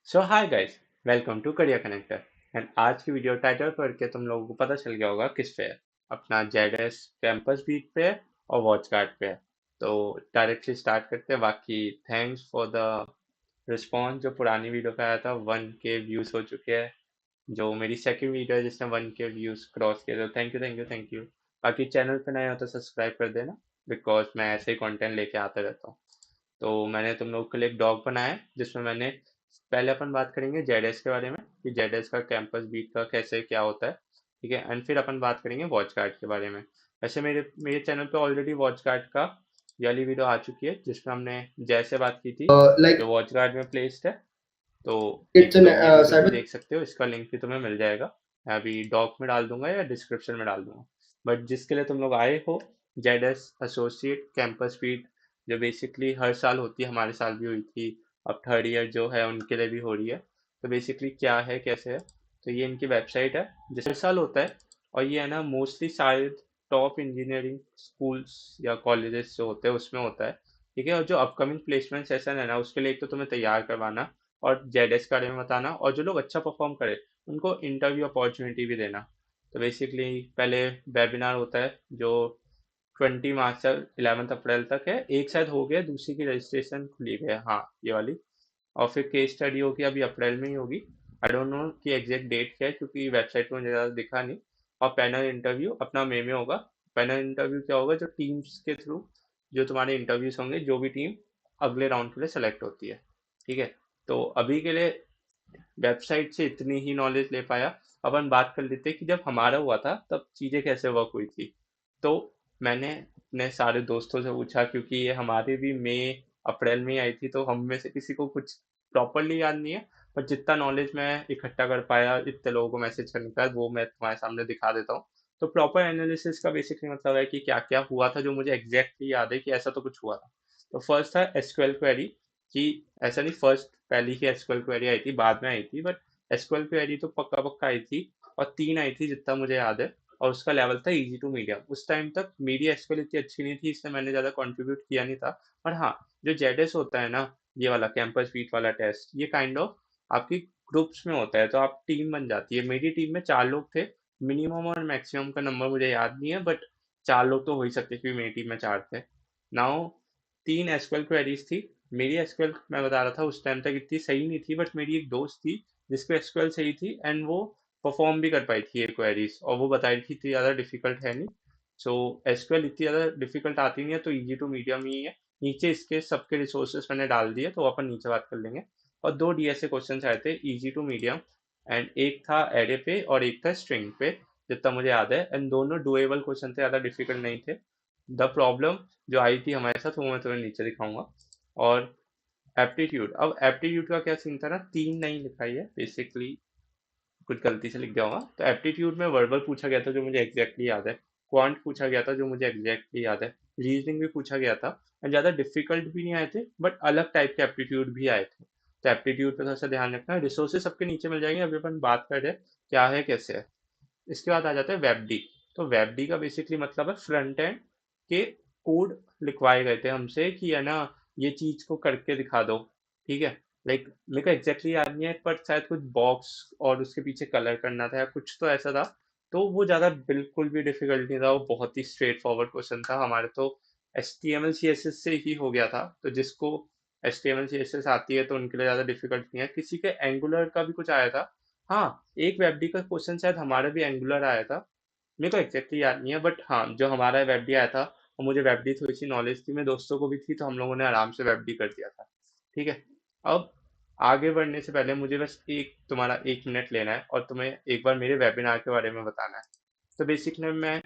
So hi guys, welcome to career connector. And आज की video title पढ़ के तुम लोगों को पता चल गया होगा किस पे है। अपना जेडएस कैंपस बीट पे है और वॉच गार्ड पे है। तो डायरेक्टली स्टार्ट करते हैं। बाकी थैंक्स फॉर द रिस्पॉन्स। जो पुरानी वीडियो पे आया था 1K व्यूज हो चुके हैं। जो मेरी सेकंड वीडियो है जिसने 1K व्यूज क्रॉस किया, तो thank you thank you thank you. बाकी चैनल पे नए हो तो सब्सक्राइब कर देना, बिकॉज मैं ऐसे ही कंटेंट लेके आता रहता हूँ। तो मैंने तुम लोग के लिए एक डॉग बनाया है जिसमें मैंने पहले अपन बात करेंगे जेडएस के बारे में कि जेडएस का कैंपस बीट का कैसे क्या होता है। ठीक है, एंड फिर अपन बात करेंगे वॉच गार्ड के बारे में। वैसे मेरे मेरे चैनल पे ऑलरेडी वॉच गार्ड का ये वाली वीडियो आ चुकी है जिसमें हमने जैसे बात की थी, Like जो वॉच गार्ड में प्लेस्ड है। तो it's एक an तो यूट्यूब पे तुम cyber. देख सकते हो, इसका लिंक भी तुम्हें मिल जाएगा। मैं अभी डॉक में डाल दूंगा या डिस्क्रिप्शन में डाल दूंगा। बट जिसके लिए तुम लोग आए हो, Z S associate campus feed, जो बेसिकली हर साल होती है, हमारे साल भी हुई थी, अब थर्ड ईयर जो है उनके लिए भी हो रही है। तो बेसिकली क्या है कैसे है, तो ये इनकी वेबसाइट है जिस हर साल होता है। और ये है ना मोस्टली शायद टॉप इंजीनियरिंग स्कूल्स या कॉलेजेस जो होते हैं उसमें होता है। ठीक है, और जो अपकमिंग प्लेसमेंट सेशन है ना उसके लिए एक तो तुम्हें तैयार करवाना और जेडएस के बारे में बताना, और जो लोग अच्छा परफॉर्म करे उनको इंटरव्यू अपॉर्चुनिटी भी देना। तो बेसिकली पहले वेबिनार होता है जो 20 मार्च से 11 अप्रैल तक है। एक शायद हो गया, दूसरी की रजिस्ट्रेशन खुली गई है, हाँ ये वाली। और फिर केस स्टडी होगी, अभी अप्रैल में ही होगी। आई डोंट नो कि एग्जैक्ट डेट क्या है क्योंकि वेबसाइट में मुझे ज़्यादा दिखा नहीं। और पैनल इंटरव्यू अपना मई में होगा। पैनल इंटरव्यू क्या होगा, जो टीम्स के थ्रू जो तुम्हारे इंटरव्यूज होंगे, जो भी टीम अगले राउंड के लिए सेलेक्ट होती है। ठीक है, तो अभी के लिए वेबसाइट से इतनी ही नॉलेज ले पाया। अपन बात कर लेते हैं कि जब हमारा हुआ था तब चीज़ें कैसे वर्क हुई थी। तो मैंने अपने सारे दोस्तों से पूछा क्योंकि ये हमारी भी मई अप्रैल में ही आई थी, तो हम में से किसी को कुछ प्रॉपरली याद नहीं है। पर जितना नॉलेज मैं इकट्ठा कर पाया इतने लोगों को मैसेज करने के बाद, वो मैं तुम्हारे सामने दिखा देता हूँ। तो प्रॉपर एनालिसिस का बेसिकली मतलब है कि क्या क्या हुआ था, जो मुझे एग्जैक्टली याद है कि ऐसा तो कुछ हुआ था। तो फर्स्ट था एसक्यूएल क्वेरी। कि ऐसा नहीं फर्स्ट पहली ही एसक्यूएल क्वेरी आई थी, बाद में आई थी, बट एसक्यूएल क्वेरी तो पक्का पक्का आई थी। और तीन आई थी जितना मुझे याद है। और उसका लेवल था इजी टू मीडियम। उस टाइम तक मेरी एसक्यूएल इतनी अच्छी नहीं थी, इसलिए मैंने ज़्यादा कंट्रीब्यूट किया नहीं था। पर हाँ, जो जेडएस होता है ना, ये वाला कैंपस वीट वाला टेस्ट, ये काइंड ऑफ आपकी ग्रुप्स में होता है, तो आप टीम बन जाती है। मेरी टीम में 4 लोग थे। मिनिमम और मैक्सिमम का नंबर मुझे याद नहीं है, बट 4 लोग तो हो ही सकते क्योंकि मेरी टीम में 4 थे। नाउ तीन एसक्यूएल क्वेरीज थी। मेरी एसक्यूएल मैं बता रहा था उस टाइम तक इतनी सही नहीं थी, बट मेरी एक दोस्त थी जिसको एसक्यूएल सही थी एंड वो परफॉर्म भी कर पाई थी ये क्वेरीज, और वो बताई थी इतनी ज़्यादा डिफिकल्ट है नहीं। सो एसक्यूएल इतनी ज़्यादा डिफिकल्ट आती नहीं है, तो इजी टू मीडियम ही है। नीचे इसके सबके रिसोर्सेस मैंने डाल दिए, तो अपन नीचे बात कर लेंगे। और दो डीएसए क्वेश्चन आए थे इजी टू मीडियम, एंड एक था एरे पे और एक था स्ट्रिंग पे, जितना मुझे याद है। एंड दोनों डुएबल क्वेश्चन थे, ज़्यादा डिफिकल्ट नहीं थे। द प्रॉब्लम जो आई थी हमारे साथ वो मैं तुम्हें नीचे दिखाऊंगा। और एप्टीट्यूड, अब एप्टीट्यूड का क्या सीन था ना, तीन नहीं लिखाई है बेसिकली, कुछ गलती से लिख दिया होगा। तो एप्टीट्यूड में वर्बल पूछा गया था जो मुझे एग्जैक्टली याद है, क्वांट पूछा गया था जो मुझे एग्जैक्टली याद है, रीजनिंग भी पूछा गया था। एंड ज़्यादा डिफिकल्ट भी नहीं आए थे, बट अलग टाइप के एप्टीट्यूड भी आए थे। तो एप्टीट्यूड पे थोड़ा सा ध्यान रखना। रिसोर्सेज सबके नीचे मिल जाएंगे, अभी अपन बात कर रहे हैं क्या है कैसे है। इसके बाद आ जाता है वेब डी। तो वेब डी का बेसिकली मतलब है फ्रंट एंड के कोड लिखवाए गए थे हमसे कि है ना, ये चीज को करके दिखा दो। ठीक है, लाइक मेरे को एग्जैक्टली याद नहीं है, पर शायद कुछ बॉक्स और उसके पीछे कलर करना था या कुछ तो ऐसा था। तो वो ज़्यादा बिल्कुल भी डिफिकल्ट नहीं था, वो बहुत ही स्ट्रेट फॉरवर्ड क्वेश्चन था। हमारे तो H T M L C S S से ही हो गया था, तो जिसको H T M L C S S आती है तो उनके लिए ज़्यादा डिफिकल्ट नहीं है। किसी के एंगुलर का भी कुछ आया था। हाँ, एक वेबडी का क्वेश्चन शायद हमारा भी एंगुलर आया था। मेरे को एग्जैक्टली याद नहीं है, बट हाँ जो हमारा वेबडी आया था, और मुझे वेबडी थोड़ी सी नॉलेज थी, मेरे दोस्तों को भी थी, तो हम लोगों ने आराम से वेबडी कर दिया था। ठीक है, अब आगे बढ़ने से पहले मुझे बस एक तुम्हारा 1 मिनट लेना है और तुम्हें एक बार मेरे वेबिनार के बारे में बताना है। तो बेसिकली मैं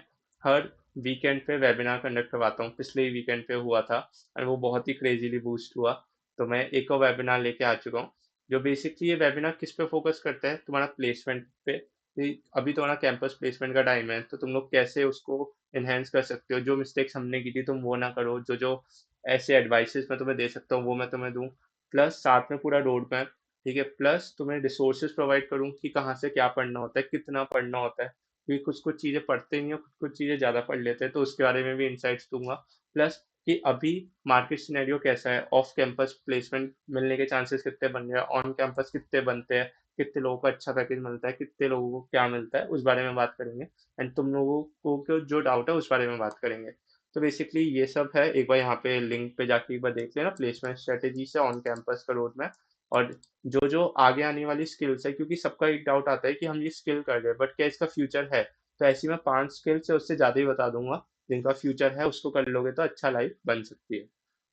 हर वीकेंड पे वेबिनार कंडक्ट करवाता हूँ। पिछले ही वीकेंड पे हुआ था और वो बहुत ही क्रेजीली बूस्ट हुआ। तो मैं एक और वेबिनार लेके आ चुका हूँ। जो बेसिकली ये वेबिनार किस पे फोकस करता है, तुम्हारा प्लेसमेंट पे। कि अभी तुम्हारा कैंपस प्लेसमेंट का टाइम है, तो तुम लोग कैसे उसको इन्हेंस कर सकते हो। जो मिस्टेक्स हमने की थी तुम वो ना करो, जो जो ऐसे एडवाइसेस मैं तुम्हें दे सकता हूँ वो मैं तुम्हें दूँ। प्लस साथ में पूरा रोड मैप। ठीक है, प्लस तुम्हें रिसोर्सेज प्रोवाइड करूँ कि कहाँ से क्या पढ़ना होता है, कितना पढ़ना होता है, क्योंकि कुछ कुछ चीज़ें पढ़ते नहीं हो, कुछ कुछ चीज़ें ज़्यादा पढ़ लेते हैं, तो उसके बारे में भी इंसाइट्स दूंगा। प्लस कि अभी मार्केट सिनेरियो कैसा है, ऑफ कैंपस प्लेसमेंट मिलने के चांसेस कितने बन रहे हैं, ऑन कैंपस कितने बनते हैं, कितने लोगों को अच्छा पैकेज मिलता है, कितने लोगों को क्या मिलता है, उस बारे में बात करेंगे। एंड तुम लोगों को जो डाउट है उस बारे में बात करेंगे। तो बेसिकली ये सब है, एक बार यहाँ पे लिंक पे जाके एक बार देख लेना, प्लेसमेंट स्ट्रेटेजी से ऑन कैंपस का रोड मैप। और जो जो आगे आने वाली स्किल्स है, क्योंकि सबका एक डाउट आता है कि हम ये स्किल कर रहे हैं बट क्या इसका फ्यूचर है, तो ऐसी मैं 5 स्किल्स है उससे ज़्यादा ही बता दूंगा जिनका फ्यूचर है, उसको कर लोगे तो अच्छा लाइफ बन सकती है।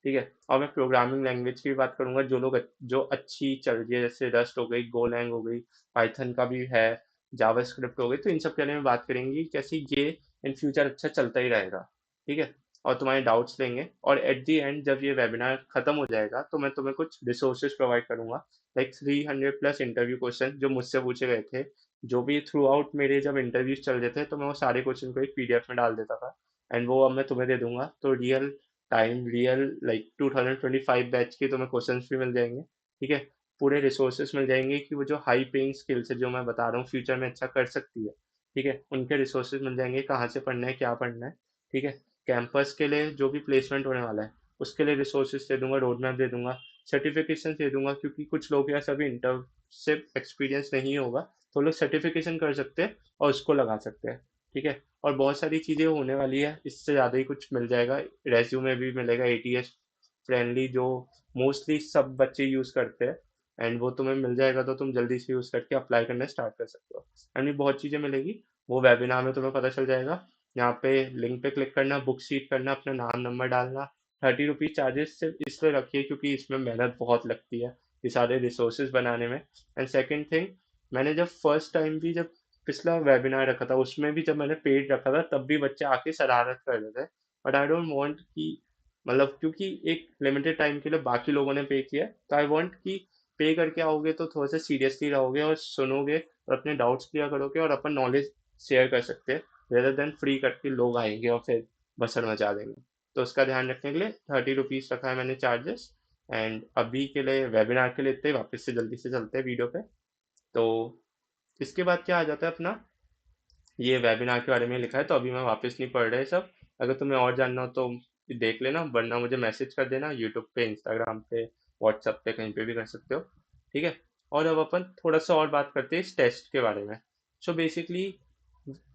ठीक है। और मैं प्रोग्रामिंग लैंग्वेज की भी बात करूंगा, जो अच्छी चल रही है, जैसे रस्ट हो गई, गोलैंग हो गई, पाइथन का भी है, जावास्क्रिप्ट हो गई, तो इन सब के बारे में बात करेंगे कैसे ये इन फ्यूचर अच्छा चलता ही रहेगा। ठीक है। और तुम्हारे डाउट्स लेंगे, और एट दी एंड जब ये वेबिनार खत्म हो जाएगा तो मैं तुम्हें कुछ रिसोर्सेज प्रोवाइड करूंगा, लाइक 300+ इंटरव्यू क्वेश्चन जो मुझसे पूछे गए थे, जो भी थ्रू आउट मेरे जब इंटरव्यूज चल रहे थे, तो मैं वो सारे क्वेश्चन को एक पीडीएफ में डाल देता था। एंड वो अब मैं तुम्हें दे दूंगा, तो real time, real like 2025 batch के तुम्हें क्वेश्चंस भी मिल जाएंगे। ठीक है। पूरे रिसोर्सेज मिल जाएंगे कि वो जो हाई पेइंग स्किल्स है जो मैं बता रहा हूँ फ्यूचर में अच्छा कर सकती है। ठीक है, उनके रिसोर्सेज मिल जाएंगे, कहाँ से पढ़ना है, क्या पढ़ना है। ठीक है। कैंपस के लिए जो भी प्लेसमेंट होने वाला है उसके लिए रिसोर्सेज दे दूंगा, रोड मैप दे दूंगा, सर्टिफिकेशन दे दूंगा, क्योंकि कुछ लोग या सभी इंटर्नशिप एक्सपीरियंस नहीं होगा तो लोग सर्टिफिकेशन कर सकते हैं और उसको लगा सकते हैं। ठीक है। और बहुत सारी चीज़ें होने वाली है, इससे ज़्यादा ही कुछ मिल जाएगा। रेज्यूमे भी मिलेगा एटीएस फ्रेंडली, जो मोस्टली सब बच्चे यूज़ करते हैं, एंड वो तुम्हें मिल जाएगा तो तुम जल्दी से यूज़ करके अप्लाई करना स्टार्ट कर सकते हो। एंड भी बहुत चीज़ें मिलेगी, वो वेबिनार में तुम्हें पता चल जाएगा। यहाँ पे लिंक पे क्लिक करना, बुक शीट करना, अपना नाम नंबर डालना। 30 रुपीज़ चार्जेस सिर्फ इसलिए रखिए क्योंकि इसमें मेहनत बहुत लगती है ये सारे रिसोर्सेज बनाने में। एंड सेकेंड थिंग, मैंने जब फर्स्ट टाइम भी जब पिछला वेबिनार रखा था उसमें भी जब मैंने पेड रखा था तब भी बच्चे आके शरारत कर रहे थे। बट आई डोंट वांट कि, मतलब क्योंकि एक लिमिटेड टाइम के लिए बाकी लोगों ने पे किया है, तो आई वांट कि पे करके आओगे तो थोड़ा सा सीरियसली रहोगे और सुनोगे और अपने डाउट्स क्लियर करोगे और अपन नॉलेज शेयर कर सकते हैं, रेदर देन फ्री करके लोग आएंगे और फिर बसर मचा देंगे। तो उसका ध्यान रखने के लिए 30 रुपीज़ रखा है मैंने चार्जेस। एंड अभी के लिए वेबिनार के लिए इतने ही, वापस से जल्दी से चलते हैं वीडियो पे। तो इसके बाद क्या आ जाता है अपना, ये वेबिनार के बारे में लिखा है तो अभी मैं वापस नहीं पढ़ रहा है सब। अगर तुम्हें और जानना हो तो देख लेना, वरना मुझे मैसेज कर देना, यूट्यूब पे, इंस्टाग्राम पे, व्हाट्सएप पे, कहीं पे भी कर सकते हो। ठीक है। और अब अपन थोड़ा सा और बात करते हैं इस टेस्ट के बारे में। सो बेसिकली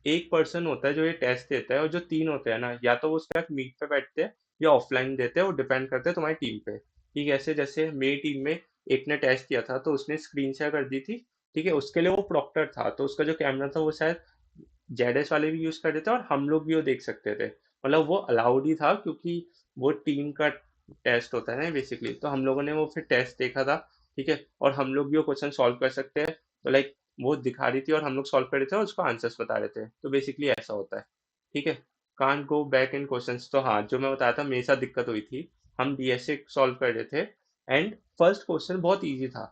एक पर्सन होता है जो ये टेस्ट देता है, और जो 3 होते हैं ना, या तो वो उसके साथ मीट पे बैठते हैं या ऑफलाइन देते हैं, वो डिपेंड करते हैं तुम्हारी टीम पे। ठीक है, ऐसे जैसे मेरी टीम में एक ने टेस्ट किया था तो उसने स्क्रीन शेयर कर दी थी। ठीक है, उसके लिए वो प्रॉक्टर था तो उसका जो कैमरा था वो शायद जेडएस वाले भी यूज कर रहे थे और हम लोग भी वो देख सकते थे, मतलब वो अलाउड ही था क्योंकि वो टीम का टेस्ट होता है ना बेसिकली। तो हम लोगों ने वो फिर टेस्ट देखा था। ठीक है, और हम लोग भी वो क्वेश्चन सॉल्व कर सकते हैं, तो लाइक वो दिखा रही थी और हम लोग सॉल्व कर रहे थे और उसको आंसर्स बता रहे थे, तो बेसिकली ऐसा होता है। ठीक है। Can't go back in questions, तो हाँ जो मैं बताया था मेरे साथ दिक्कत हुई थी, हम डीएसए सॉल्व कर रहे थे एंड फर्स्ट क्वेश्चन बहुत इजी था।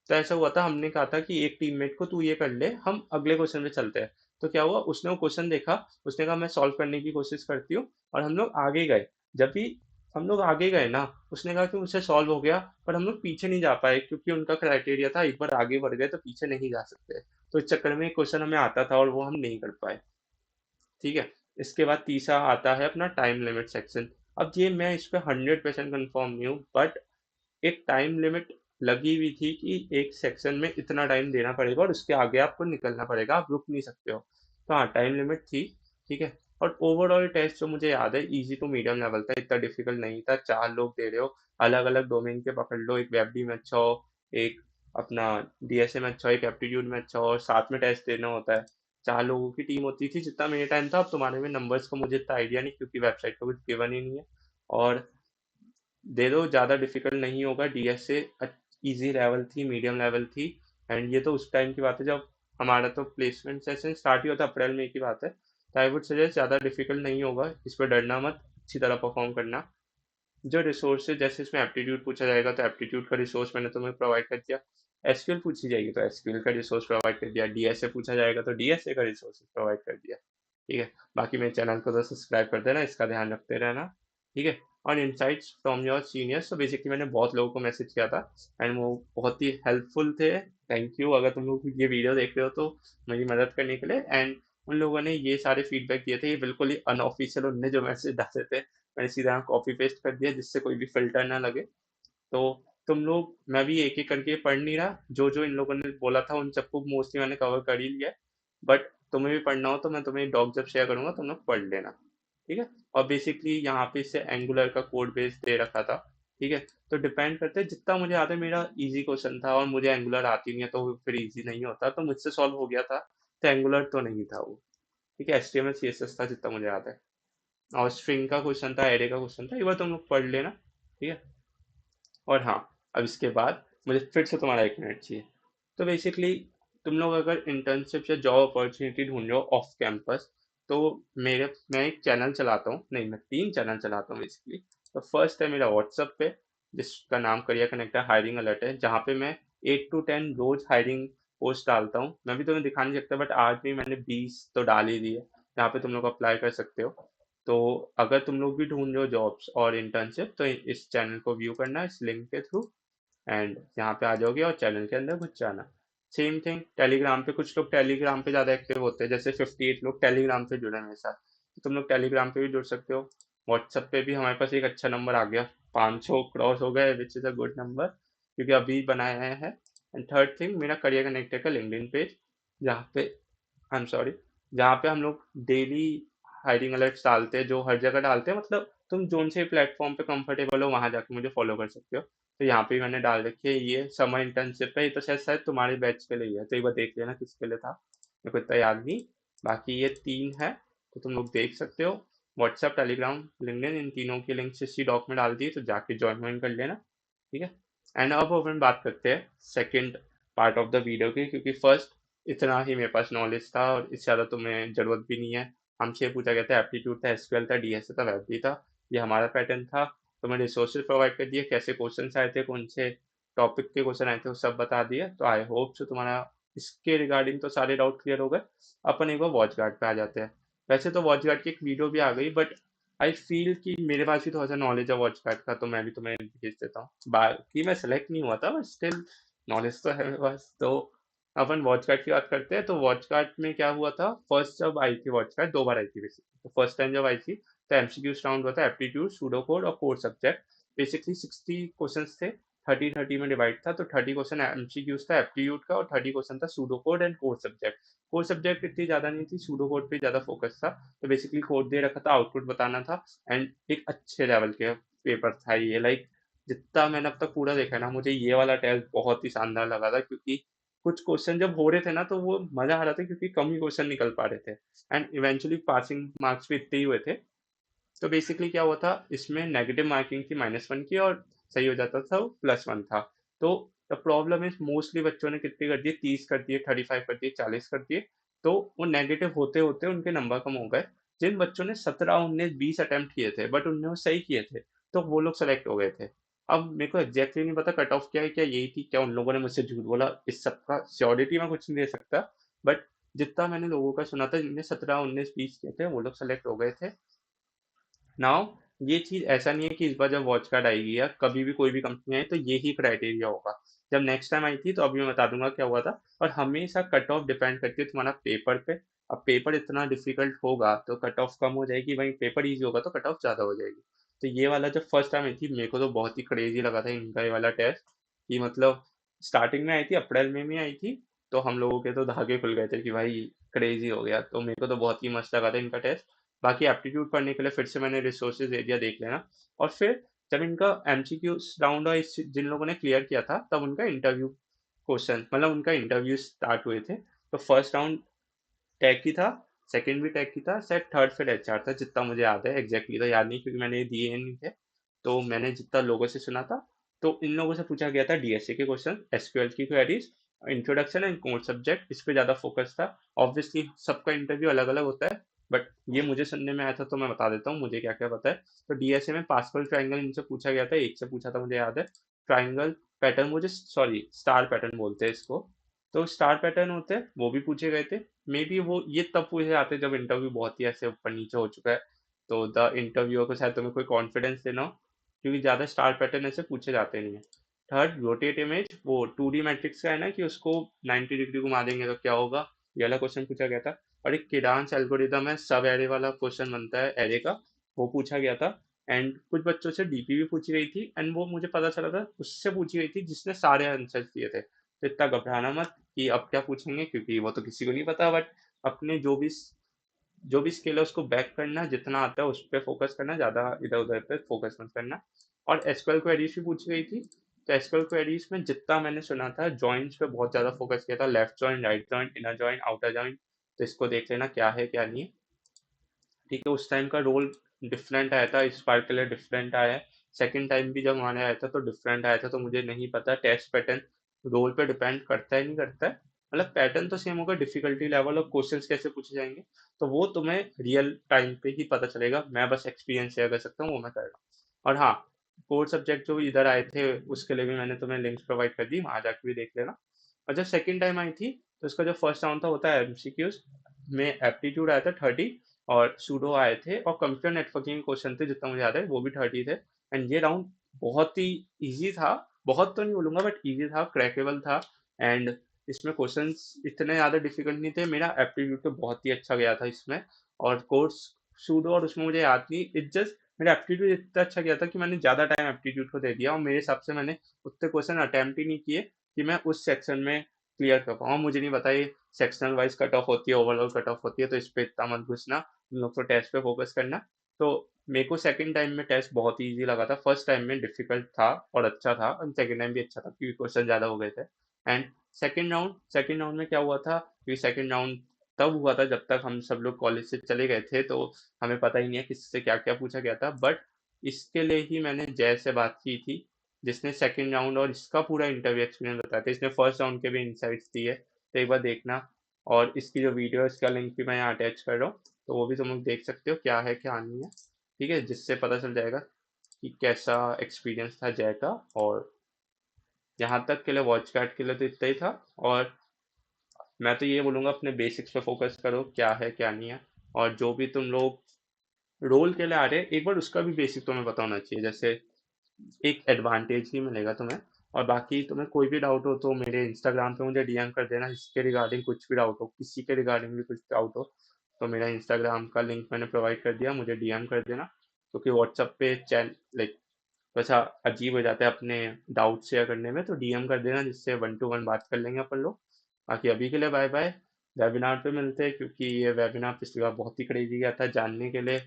तो ऐसा हुआ था, हमने कहा था कि एक टीममेट को तू ये कर ले, हम अगले क्वेश्चन में चलते हैं। तो क्या हुआ, उसने वो क्वेश्चन देखा, उसने कहा मैं सॉल्व करने की कोशिश करती हूँ, और हम लोग आगे गए। जब भी हम लोग आगे गए ना, उसने कहा कि मुझसे सॉल्व हो गया, पर हम लोग पीछे नहीं जा पाए क्योंकि उनका क्राइटेरिया था एक बार आगे बढ़ गए तो पीछे नहीं जा सकते। तो इस चक्कर में क्वेश्चन हमें आता था और वो हम नहीं कर पाए। ठीक है। इसके बाद तीसरा आता है अपना टाइम लिमिट सेक्शन। अब ये मैं इस पे 100% कंफर्म नहीं हूँ, बट एक टाइम लिमिट लगी हुई थी कि एक सेक्शन में इतना टाइम देना पड़ेगा और उसके आगे आपको निकलना पड़ेगा, आप रुक नहीं सकते हो। तो हाँ, टाइम लिमिट थी। ठीक है। और ओवरऑल टेस्ट जो मुझे याद है इजी टू मीडियम लेवल था, इतना डिफिकल्ट नहीं था। 4 लोग दे रहे हो, अलग अलग डोमेन के पकड़ लो, एक वेब डी में अच्छा हो, एक अपना डीएसए में अच्छा हो, एक एप्टीट्यूड में अच्छा हो, और साथ में टेस्ट देना होता है। 4 लोगों की टीम होती थी जितना मेरे टाइम था। अब तुम्हारे में नंबर्स का मुझे इतना आइडिया नहीं क्योंकि वेबसाइट का कुछ गिवन ही नहीं है। और दे दो, ज़्यादा डिफिकल्ट नहीं होगा। डीएसए इजी लेवल थी, मीडियम लेवल थी। एंड ये तो उस टाइम की बात है जब हमारा तो प्लेसमेंट सेशन स्टार्ट ही होता, अप्रैल में की बात है। तो आई वुड सजेस्ट ज़्यादा डिफिकल्ट नहीं होगा, इस पर डरना मत, अच्छी तरह परफॉर्म करना। जो रिसोर्सेज, जैसे इसमें एप्टीट्यूड पूछा जाएगा तो एप्टीट्यूड का रिसोर्स मैंने तुम्हें प्रोवाइड कर दिया। एसक्यूएल पूछी जाएगी तो एसक्यूएल का रिसोर्स प्रोवाइड कर दिया। डीएसए पूछा जाएगा तो डीएसए का रिसोर्स प्रोवाइड कर दिया। ठीक है। बाकी मेरे चैनल को तो सब्सक्राइब कर देना, इसका ध्यान रखते रहना। ठीक है। और इनसाइट्स फ्रॉम योर सीनियर्स, तो बेसिकली मैंने बहुत लोगों को मैसेज किया था एंड वो बहुत ही हेल्पफुल थे। थैंक यू, अगर तुम लोग ये वीडियो देख रहे हो तो मेरी मदद करने के लिए। एंड उन लोगों ने ये सारे फीडबैक दिए थे, ये बिल्कुल ही अनऑफिशियल उनने जो मैसेज डाले थे, मैंने सीधा यहाँ कॉपी पेस्ट कर दिया जिससे कोई भी फिल्टर ना लगे। तो तुम लोग, मैं भी एक एक करके पढ़ नहीं रहा, जो जो इन लोगों ने बोला था उन सबको मोस्टली मैंने कवर कर ही लिया। बट तुम्हें भी पढ़ना हो तो मैं तुम्हें डॉक जब शेयर करूंगा तुम लोग पढ़ लेना, ठीक है। और बेसिकली यहाँ पे इसे एंगुलर का कोड बेस दे रखा था, ठीक है। तो डिपेंड करते है, जितना मुझे याद है मेरा इजी क्वेश्चन था और मुझे एंगुलर आती नहीं है तो फिर इजी नहीं होता, तो मुझसे सॉल्व हो गया था। तो एंगुलर तो नहीं था वो, ठीक है। HTML CSS था जितना मुझे याद है। और स्ट्रिंग का क्वेश्चन था, एरे का क्वेश्चन था, एक बार तुम लोग पढ़ लेना, ठीक है। और हाँ, अब इसके बाद मुझे फिर से तुम्हारा 1 मिनट चाहिए। तो बेसिकली तुम लोग अगर इंटर्नशिप या जॉब अपॉर्चुनिटी ढूंढ रहे हो ऑफ कैंपस, तो मैं एक चैनल चलाता हूँ, नहीं मैं 3 चैनल चलाता हूँ बेसिकली। तो फर्स्ट है मेरा व्हाट्सएप पे, जिसका नाम करियर कनेक्ट है, हायरिंग अलर्ट है, जहाँ पे मैं 8 to 10 रोज हायरिंग पोस्ट डालता हूँ। मैं भी तुम्हें दिखा नहीं सकता बट आज भी मैंने 20 तो डाल ही दी है, जहाँ पे तुम लोग अप्लाई कर सकते हो। तो अगर तुम लोग भी ढूंढ रहे हो जॉब्स और इंटर्नशिप तो इस चैनल को व्यू करना इस लिंक के थ्रू, एंड यहाँ पे आ जाओगे और चैनल के अंदर घुस जाना। सेम थिंग टेलीग्राम पे, कुछ लोग टेलीग्राम पे ज़्यादा एक्टिव होते हैं, जैसे 58 लोग टेलीग्राम पे जुड़े हैं मेरे साथ, तो तुम लोग टेलीग्राम पे भी जुड़ सकते हो। व्हाट्सएप पे भी हमारे पास एक अच्छा नंबर आ गया, 500 क्रॉस हो गए, which is a good number क्योंकि अभी बनाया है। एंड थर्ड थिंग, मेरा करियर कनेक्टर का लिंक्डइन पेज, जहाँ पे आई एम सॉरी, जहाँ पे हम लोग डेली हायरिंग अलर्ट्स डालते हैं, जो हर जगह डालते हैं, मतलब तुम जोन से प्लेटफॉर्म पे कंफर्टेबल हो वहां जाके मुझे फॉलो कर सकते हो। तो यहाँ पे भी मैंने डाल रखी है, ये समर इंटर्नशिप है, ये तो शायद शायद तुम्हारे बैच के लिए है, तो एक बार देख लेना किसके लिए था, मेरे को इतना याद नहीं। बाकी ये 3 है, तो तुम लोग देख सकते हो। व्हाट्सएप, टेलीग्राम, लिंक्डइन, इन तीनों की लिंक इसी डॉक में डाल दी, तो जाके ज्वाइन वाइन कर लेना, ठीक है। एंड अब अपन बात करते हैं second part of the video की, क्योंकि फर्स्ट इतना ही मेरे पास नॉलेज था और इससे ज़्यादा तुम्हें ज़रूरत भी नहीं है। हमसे पूछा गया था, एप्टीट्यूड था, एसक्यूएल था, डीएसए था, वेब भी था, ये हमारा पैटर्न था। तुम्हें रिसोर्सेज प्रोवाइड कर दिए, कैसे क्वेश्चन आए थे, कौन से टॉपिक के क्वेश्चन आए थे, वो सब बता दिए। तो आई होप सो तुम्हारा इसके रिगार्डिंग तो सारे डाउट क्लियर हो गए। अपन एक बार वॉच गार्ड पे आ जाते हैं। वैसे तो वॉच गार्ड की एक वीडियो भी आ गई, बट आई फील कि मेरे पास भी थोड़ा सा नॉलेज है वॉच गार्ड का, तो मैं भी तुम्हें भेज देता हूँ। बाकी मैं सेलेक्ट नहीं हुआ था बट स्टिल नॉलेज तो है मेरे पास। तो अपन वॉच गार्ड की बात करते हैं। तो वॉच गार्ड में क्या हुआ था, फर्स्ट जब आई थी वॉच गार्ड 2 बार आई थी बेसिकली। तो फर्स्ट टाइम जब आई थी तो एमसीक्यू राउंड हुआ था, एप्टीट्यूड, सूडो कोड और कोर सब्जेक्ट। बेसिकली 60 क्वेश्चन थे, 30-30 में डिवाइड था। तो 30 क्वेश्चन एमसीक्यूज था एप्टीट्यूड का और 30 क्वेश्चन था pseudo code and core subject. Core subject इतनी ज्यादा नहीं थी, सूडो कोड पे ज्यादा फोकस था। तो बेसिकली कोड दे रखा था, आउटपुट बताना था, एंड एक अच्छे लेवल के पेपर था ये। लाइक जितना मैंने अब तक पूरा देखा है ना, मुझे ये वाला टेस्ट बहुत ही शानदार लगा था, क्योंकि कुछ क्वेश्चन जब हो रहे थे ना तो वो मजा आ रहा था, क्योंकि कम ही क्वेश्चन निकल पा रहे थे, एंड इवेंचुअली पासिंग मार्क्स भी इतने ही हुए थे। तो बेसिकली क्या हुआ था, इसमें नेगेटिव मार्किंग थी -1 की, और सही हो जाता था वो +1 था। तो द प्रॉब्लम इज मोस्टली बच्चों ने कितने कर दिए, 30 कर दिए, 35 कर दिए, 40 कर दिए। तो वो नेगेटिव होते होते उनके नंबर कम हो गए। जिन बच्चों ने 17, 19, 20 अटेम्प्ट किए थे बट उनने वो सही किए थे, तो वो लोग सेलेक्ट हो गए थे। अब मेरे को एग्जैक्टली नहीं पता कट ऑफ क्या है, क्या यही थी, क्या उन लोगों ने मुझसे झूठ बोला, इस सब का श्योरिटी मैं कुछ नहीं दे सकता। बट जितना मैंने लोगों का सुना था जिनने 17, 19, 20 किए थे, वो लोग सेलेक्ट हो गए थे। नाउ ये चीज ऐसा नहीं है कि इस बार जब वॉच कार्ड आएगी या कभी भी कोई भी कंपनी आई तो ये ही क्राइटेरिया होगा। जब नेक्स्ट टाइम आई थी तो अभी मैं बता दूंगा क्या हुआ था। और हमेशा कट ऑफ डिपेंड करती है तुम्हारा पेपर पे। अब पेपर इतना डिफिकल्ट होगा तो कट ऑफ कम हो जाएगी, वहीं पेपर इजी होगा तो कट ऑफ ज्यादा हो जाएगी। तो ये वाला जब फर्स्ट टाइम आई थी मेरे को तो बहुत ही क्रेजी लगा था इनका ये वाला टेस्ट, कि मतलब स्टार्टिंग में आई थी, अप्रैल में आई थी। तो हम लोगों के तो धागे खुल गए थे कि भाई क्रेजी हो गया, तो मेरे को तो बहुत ही मस्त लगा था इनका टेस्ट। बाकी एप्टीट्यूड पढ़ने के लिए फिर से मैंने रिसोर्सेज एरिया देख लेना। और फिर जब इनका एमसीक्यू राउंड और जिन लोगों ने क्लियर किया था तब उनका इंटरव्यू क्वेश्चन, मतलब उनका इंटरव्यू स्टार्ट हुए थे। तो फर्स्ट राउंड टैग की था, सेकंड भी टैग की था, शायद थर्ड फिर एचआर था, जितना मुझे याद है, एग्जैक्टली तो याद नहीं क्योंकि मैंने ये दिए नहीं थे। तो मैंने जितना लोगों से सुना था, तो इन लोगों से पूछा गया था डीएसए के क्वेश्चन, एसक्यूएल की queries, introduction and core subject, इस पे ज्यादा फोकस था। ऑब्वियसली सबका इंटरव्यू अलग अलग होता है, बट ये मुझे सुनने में आया था तो मैं बता देता हूँ मुझे क्या क्या पता है। तो डीएसए में पास्कल ट्रायंगल इनसे पूछा गया था, एक से पूछा था मुझे याद है। ट्रायंगल पैटर्न, मुझे सॉरी स्टार पैटर्न बोलते हैं इसको। तो स्टार पैटर्न होते हैं वो भी पूछे गए थे। मे बी वो ये तब पूछे जाते जब इंटरव्यू बहुत ही ऐसे ऊपर नीचे हो चुका है, तो द इंटरव्यूअर को शायद तुम्हें कोई कॉन्फिडेंस देना हो, क्योंकि ज़्यादा स्टार पैटर्न ऐसे पूछे जाते नहीं है। थर्ड, रोटेट इमेज, वो 2D मैट्रिक्स का है ना कि उसको 90 डिग्री घुमा देंगे तो क्या होगा, ये वाला क्वेश्चन पूछा गया था। और एक केडांस एल्गोरिदम है, सब एरे वाला क्वेश्चन बनता है एरे का, वो पूछा गया था। एंड कुछ बच्चों से डीपी भी पूछी गई थी, एंड वो मुझे पता चला था उससे पूछी गई थी जिसने सारे आंसर दिए थे। तो इतना घबराना मत कि अब क्या पूछेंगे, क्योंकि वो तो किसी को नहीं पता, बट अपने जो भी स्किल है उसको बैक करना, जितना आता है उस पर फोकस करना, ज़्यादा इधर उधर पे फोकस मत करना। और एसक्यूएल क्वेरीज भी पूछी गई थी। तो एसक्यूएल क्वेरीज में जितना मैंने सुना था, जॉइंट्स पे बहुत ज़्यादा फोकस किया था, left joint, right joint, inner joint, outer joint. तो इसको देख लेना क्या है क्या नहीं है। ठीक है, उस टाइम का रोल डिफरेंट आया था, इस बार के लिए डिफरेंट आया है। सेकेंड टाइम भी जब हमारे आया था तो डिफरेंट आया था, तो मुझे नहीं पता टेस्ट पैटर्न रोल पे डिपेंड करता है नहीं करता है। मतलब पैटर्न तो सेम होगा, डिफिकल्टी लेवल और क्वेश्चंस कैसे पूछे जाएंगे तो वो तुम्हें रियल टाइम पे ही पता चलेगा। मैं बस एक्सपीरियंस शेयर कर सकता हूँ, वो मैं कर रहा हूँ। और हाँ, कोर सब्जेक्ट जो इधर आए थे उसके लिए भी मैंने तुम्हें लिंक्स प्रोवाइड कर दी, वहां जाके भी देख लेना। और जब सेकेंड टाइम आई थी तो उसका जो फर्स्ट राउंड था होता है एमसीक्यूज में, एप्टीट्यूड आया था 30, और सूडो आए थे, और कंप्यूटर नेटवर्किंग क्वेश्चन थे जितना मुझे याद है वो भी 30 थे। एंड ये राउंड बहुत ही इजी था, बहुत तो नहीं बोलूंगा बट इजी था, क्रैकेबल था। एंड इसमें क्वेश्चंस इतने ज़्यादा डिफिकल्ट नहीं थे, मेरा एप्टीट्यूड तो बहुत ही अच्छा गया था इसमें। और कोर्स सूडो और उसमें मुझे याद नहीं, इट जस्ट मेरा एप्टीट्यूड इतना अच्छा गया था कि मैंने ज़्यादा टाइम एप्टीट्यूड को दे दिया, और मेरे हिसाब से मैंने उतने क्वेश्चन अटेम्प्ट ही नहीं किए कि मैं उस सेक्शन में क्लियर कर पाऊँ। मुझे नहीं पता ये सेक्शनल वाइज कट ऑफ होती है, ओवरऑल कट ऑफ होती है, तो इस पे इतना मत घुसना, तुम लोग तो टेस्ट पे फोकस करना। तो मेरे को सेकंड टाइम में टेस्ट बहुत ही इजी लगा था, फर्स्ट टाइम में डिफिकल्ट था और अच्छा था, और सेकंड टाइम भी अच्छा था क्योंकि क्वेश्चन ज़्यादा हो गए थे। एंड सेकंड राउंड में क्या हुआ था, क्योंकि सेकंड राउंड तब हुआ था जब तक हम सब लोग कॉलेज से चले गए थे, तो हमें पता ही नहीं है किससे क्या क्या पूछा गया था। बट इसके लिए ही मैंने जय से बात की थी, जिसने सेकंड राउंड और इसका पूरा इंटरव्यू एक्सपीरियंस बताया था। इसने फर्स्ट राउंड के भी इंसाइट्स दिए, तो एक बार देखना। और इसकी जो वीडियो है इसका लिंक भी मैं यहाँ अटैच कर रहा हूँ, तो वो भी तुम लोग देख सकते हो क्या है क्या नहीं है। ठीक है, जिससे पता चल जाएगा कि कैसा एक्सपीरियंस था जय का। और यहाँ तक के लिए वॉच कार्ड के लिए तो इतना ही था। और मैं तो ये बोलूँगा अपने बेसिक्स पे फोकस करो, क्या है क्या नहीं है। और जो भी तुम लोग रोल के लिए आ रहे हैं, एक बार उसका भी बेसिक तुम्हें पता होना चाहिए, जैसे एक एडवांटेज ही मिलेगा तुम्हें। और बाकी तुम्हें कोई भी डाउट हो तो मेरे इंस्टाग्राम पे मुझे डीएम कर देना, इसके रिगार्डिंग कुछ भी डाउट हो, किसी के रिगार्डिंग भी कुछ डाउट हो तो मेरा इंस्टाग्राम का लिंक मैंने प्रोवाइड कर दिया, मुझे डीएम कर देना। क्योंकि व्हाट्सएप पे चैन लाइक वैसा अजीब हो जाता है अपने डाउट शेयर करने में, तो डीएम कर देना, जिससे 1 to 1 बात कर लेंगे अपन लोग। बाकी अभी के लिए बाय बाय, वेबिनार पे मिलते हैं, क्योंकि ये वेबिनार पिछली बार बहुत ही क्रेजी गया था। जानने के लिए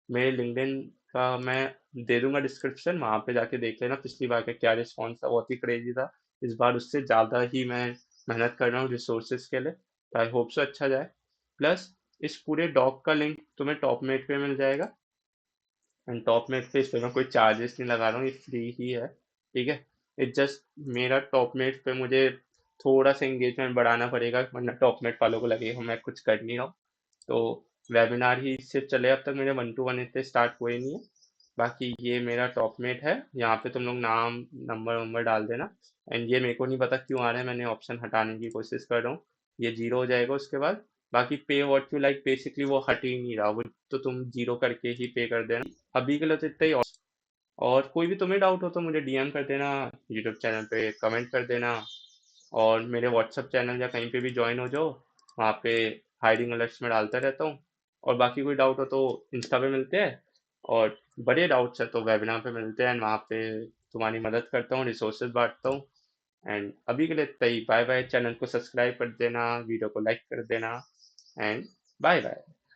मेरे लिंक्डइन का मैं दे दूंगा डिस्क्रिप्शन, वहां पे जाके देख लेना पिछली बार का क्या रिस्पॉन्स था, बहुत ही क्रेजी था। इस बार उससे ज़्यादा ही मैं मेहनत कर रहा हूँ रिसोर्सेज के लिए, तो आई होप सो अच्छा जाए। प्लस इस पूरे डॉक का लिंक तुम्हें टॉपमेट पे मिल जाएगा, एंड टॉपमेट पे इस पे मैं कोई चार्जेस नहीं लगा रहा हूँ, ये फ्री ही है। ठीक है, इट जस्ट मेरा टॉपमेट पे मुझे थोड़ा सा एंगेजमेंट बढ़ाना पड़ेगा, वरना टॉपमेट वालों को लगेगा मैं कुछ कर नहीं रहा हूँ। तो वेबिनार ही सिर्फ चले, अब तक मेरे 1 to 1 इतने स्टार्ट हुए नहीं है। बाकी ये मेरा टॉपमेट है, यहाँ पे तुम लोग नाम नंबर वंबर डाल देना। एंड ये मेरे को नहीं पता क्यों आ रहा है, मैंने ऑप्शन हटाने की कोशिश कर रहा हूँ, ये जीरो हो जाएगा उसके बाद। बाकी पे व्हाट यू लाइक, बेसिकली वो हट ही नहीं रहा, वो तो तुम जीरो करके ही पे कर देना। अभी के लिए तो इतना ही। और कोई भी तुम्हें डाउट हो तो मुझे डीएम कर देना, यूट्यूब चैनल पे कमेंट कर देना, और मेरे व्हाट्सअप चैनल या कहीं पे भी ज्वाइन हो जाओ, वहाँ पे हायरिंग अलर्ट्स में डालता रहता हूँ। और बाकी कोई डाउट हो तो इंस्टा पे मिलते हैं, और बड़े डाउट्स है तो वेबिनार पे मिलते हैं, एंड वहाँ पे तुम्हारी मदद करता हूँ, रिसोर्सेज बांटता हूँ। एंड अभी के लिए इतना ही, बाय बाय। चैनल को सब्सक्राइब कर देना, वीडियो को लाइक कर देना, एंड बाय बाय।